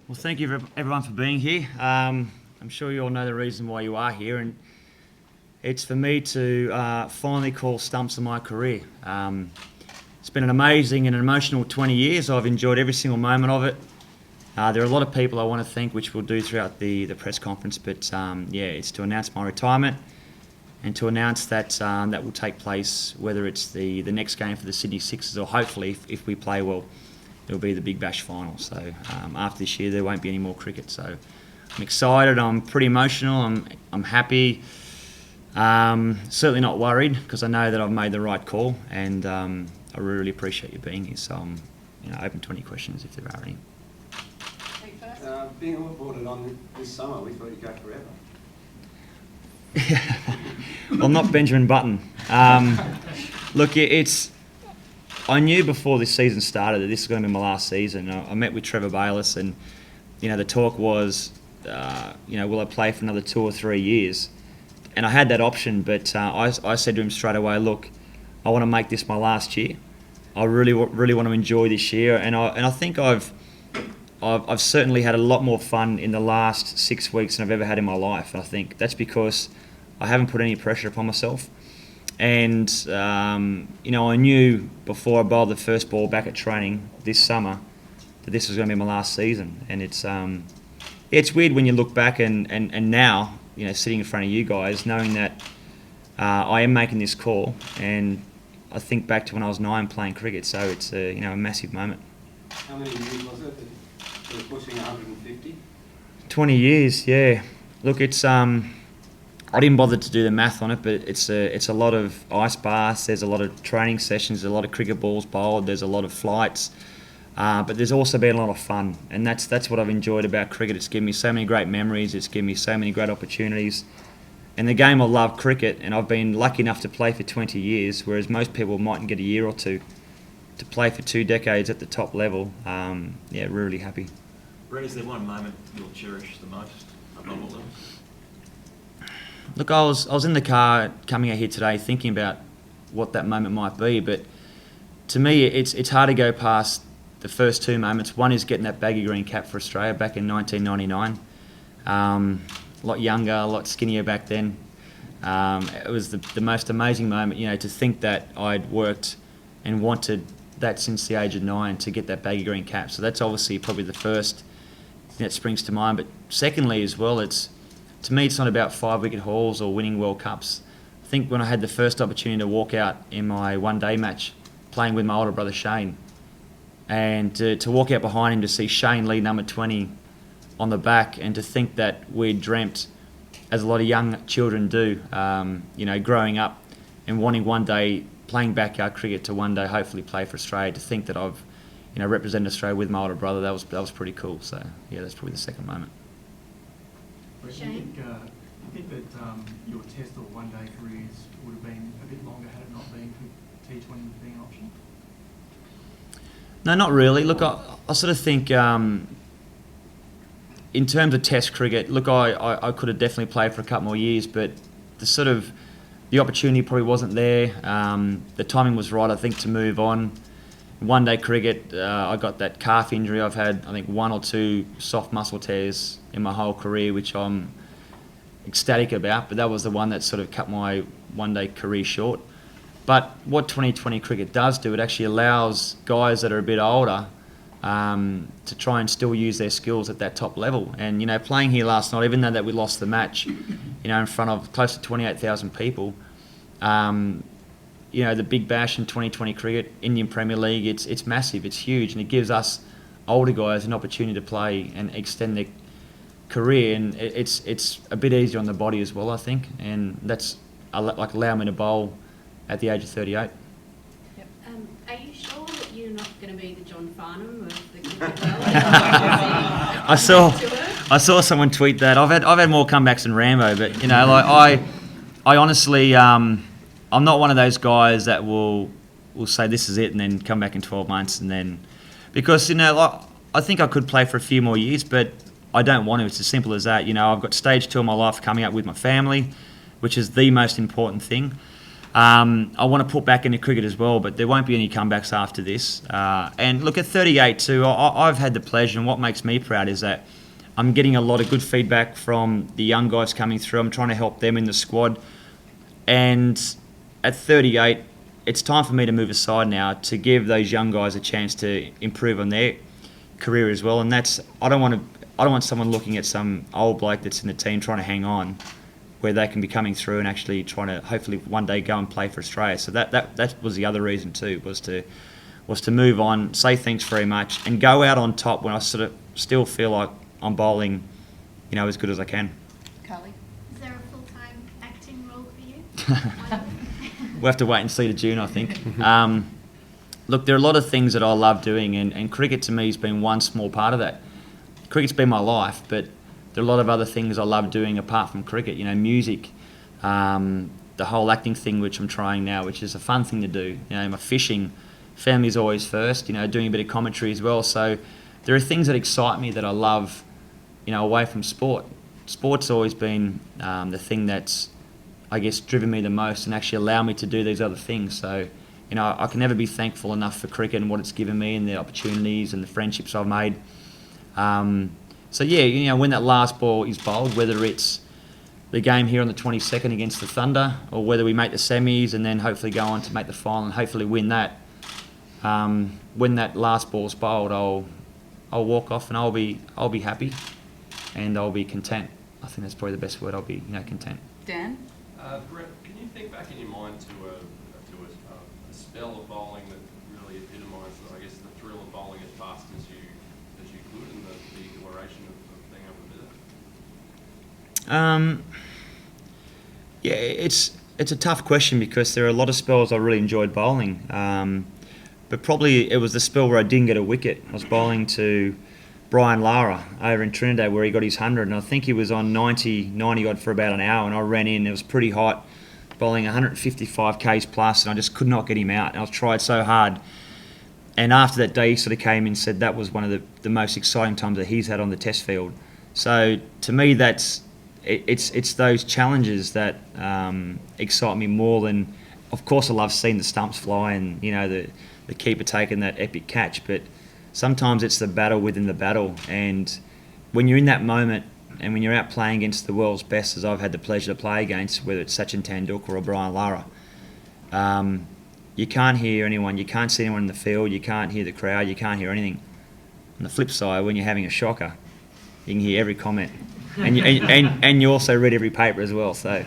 Well, thank you everyone for being here. I'm sure you all know the reason why you are here, and it's for me to finally call stumps of my career. It's been an amazing and an emotional 20 years. I've enjoyed every single moment of it. There are a lot of people I want to thank, which we'll do throughout the press conference, but it's to announce my retirement and to announce that that will take place, whether it's the next game for the Sydney Sixers or hopefully, if we play well, it'll be the Big Bash final. So after this year, there won't be any more cricket. So I'm excited. I'm pretty emotional. I'm happy. Certainly not worried because I know that I've made the right call, and I really appreciate you being here. So I'm open to any questions if there are any. Being all boarded on this summer, we thought you'd go forever. Well, I'm not Benjamin Button. Look, I knew before this season started that this was going to be my last season. I met with Trevor Bayliss, and the talk was, will I play for another 2 or 3 years? And I had that option, but I said to him straight away, look, I want to make this my last year. I really want to enjoy this year, and I think I've certainly had a lot more fun in the last 6 weeks than I've ever had in my life. And I think that's because I haven't put any pressure upon myself. And, I knew before I bowled the first ball back at training this summer that this was going to be my last season. And it's weird when you look back and now, sitting in front of you guys, knowing that I am making this call. And I think back to when I was 9 playing cricket. So it's a massive moment. How many years was it? We're pushing 150? 20 years, yeah. Look, it's I didn't bother to do the math on it, but it's a lot of ice baths. There's a lot of training sessions. There's a lot of cricket balls bowled. There's a lot of flights, but there's also been a lot of fun, and that's what I've enjoyed about cricket. It's given me so many great memories. It's given me so many great opportunities. And the game I love, cricket, and I've been lucky enough to play for 20 years, whereas most people mightn't get a year or two. To play for 2 decades at the top level, really happy. Brett, is there one moment you'll cherish the most above all else? Look, I was in the car coming out here today thinking about what that moment might be, but to me it's hard to go past the first 2 moments. One is getting that baggy green cap for Australia back in 1999. A lot younger, a lot skinnier back then. It was the most amazing moment, to think that I'd worked and wanted that since the age of 9 to get that baggy green cap. So that's obviously probably the first thing that springs to mind. But secondly as well, to me it's not about 5-wicket hauls or winning World Cups. I think when I had the first opportunity to walk out in my one-day match playing with my older brother Shane, and to walk out behind him to see Shane lead number 20 on the back, and to think that we'd dreamt, as a lot of young children do, growing up and wanting one day playing backyard cricket to one day hopefully play for Australia, to think that I've represented Australia with my older brother, that was pretty cool. So yeah, that's probably the second moment. Shane? Do you think that your test or one-day careers would have been a bit longer had it not been for T20 being an option? No, not really. Look, I sort of think in terms of Test cricket, look, I could have definitely played for a couple more years, but the opportunity probably wasn't there. The timing was right, I think, to move on. One-day cricket, I got that calf injury. I've had, I think, 1 or 2 soft muscle tears in my whole career, which I'm ecstatic about, but that was the one that sort of cut my one-day career short. But what 2020 cricket does do, it actually allows guys that are a bit older to try and still use their skills at that top level. And, playing here last night, even though that we lost the match, in front of close to 28,000 people, the Big Bash in 2020 cricket, Indian Premier League, it's massive, it's huge, and it gives us older guys an opportunity to play and extend their career, and it's a bit easier on the body as well, I think, and that's allow me to bowl at the age of 38. Yep. Are you sure that you're not going to be the John Farnham of the cricket world? I saw someone tweet that. I've had more comebacks than Rambo, but I honestly I'm not one of those guys that will say this is it and then come back in 12 months and then, because I think I could play for a few more years, but I don't want to. It's as simple as that. I've got stage 2 of my life coming up with my family, which is the most important thing. I want to put back into cricket as well, but there won't be any comebacks after this. And look, at 38 too, I've had the pleasure, and what makes me proud is that I'm getting a lot of good feedback from the young guys coming through. I'm trying to help them in the squad. And at 38, it's time for me to move aside now to give those young guys a chance to improve on their career as well. And that's, I don't want someone looking at some old bloke that's in the team trying to hang on, where they can be coming through and actually trying to hopefully one day go and play for Australia. So that was the other reason too, was to move on, say thanks very much, and go out on top when I sort of still feel like I'm bowling, as good as I can. Carly? Is there a full-time acting role for you? We'll have to wait and see to June, I think. Look, there are a lot of things that I love doing, and cricket to me has been one small part of that. Cricket's been my life, but there are a lot of other things I love doing apart from cricket. Music, the whole acting thing, which I'm trying now, which is a fun thing to do. My fishing, family's always first. Doing a bit of commentary as well. So there are things that excite me that I love, away from sport. Sport's always been the thing that's, I guess, driven me the most and actually allowed me to do these other things. So, I can never be thankful enough for cricket and what it's given me and the opportunities and the friendships I've made. So yeah, when that last ball is bowled, whether it's the game here on the 22nd against the Thunder, or whether we make the semis and then hopefully go on to make the final and hopefully win that, when that last ball's bowled, I'll walk off and I'll be happy and I'll be content. I think that's probably the best word. I'll be content. Dan? Brett, can you think back in your mind to a spell of bowling that really epitomised, I guess, the thrill of bowling as fast as you could, and the exhilaration of being able to do that? Yeah, it's a tough question because there are a lot of spells I really enjoyed bowling, but probably it was the spell where I didn't get a wicket. I was bowling to Brian Lara over in Trinidad where he got his 100, and I think he was on 90 odd for about an hour, and I ran in. It was pretty hot, bowling 155 k's plus, and I just could not get him out. And I tried so hard. And after that day, he sort of came in and said that was one of the most exciting times that he's had on the test field. So to me, it's those challenges that excite me more than, of course, I love seeing the stumps fly and the keeper taking that epic catch, but sometimes it's the battle within the battle. And when you're in that moment and when you're out playing against the world's best, as I've had the pleasure to play against, whether it's Sachin Tendulkar or Brian Lara, you can't hear anyone, you can't see anyone in the field, you can't hear the crowd, you can't hear anything. On the flip side, when you're having a shocker, you can hear every comment. And you also read every paper as well. So,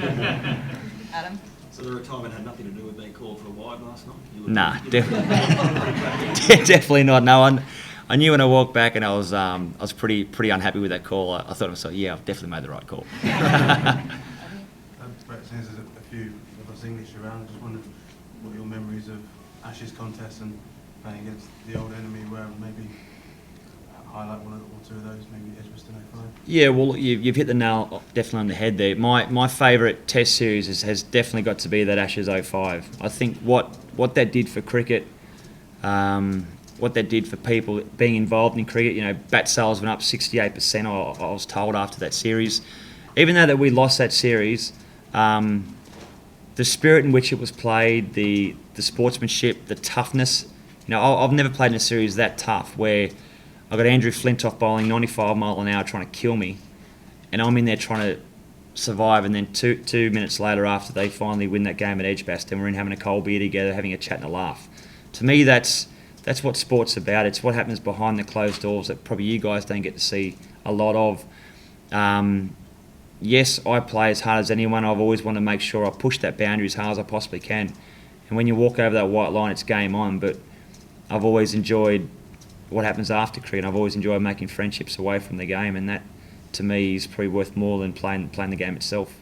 Adam? So the retirement had nothing to do with being called for a wide last night? Nah, definitely not. No, I knew when I walked back, and I was pretty unhappy with that call. I thought to myself, yeah, I've definitely made the right call. Brett, since there's a few of us English around, just wondered what your memories of Ashes contests and playing against the old enemy were. Maybe highlight one or two of those, maybe Edgbaston 05. Yeah, well, you've hit the nail definitely on the head there. My favourite Test series has definitely got to be that Ashes 05. I think what that did for cricket, what that did for people being involved in cricket. Bat sales went up 68%. I was told after that series, even though that we lost that series, the spirit in which it was played, the sportsmanship, the toughness. I've never played in a series that tough where I got Andrew Flintoff bowling 95 mile an hour trying to kill me, and I'm in there trying to survive. And then two minutes later, after they finally win that game at Edgbaston, we're in having a cold beer together, having a chat and a laugh. To me, that's what sport's about. It's what happens behind the closed doors that probably you guys don't get to see a lot of. Yes, I play as hard as anyone. I've always wanted to make sure I push that boundary as hard as I possibly can. And when you walk over that white line, it's game on. But I've always enjoyed what happens after cricket. I've always enjoyed making friendships away from the game, and that, to me, is probably worth more than playing the game itself.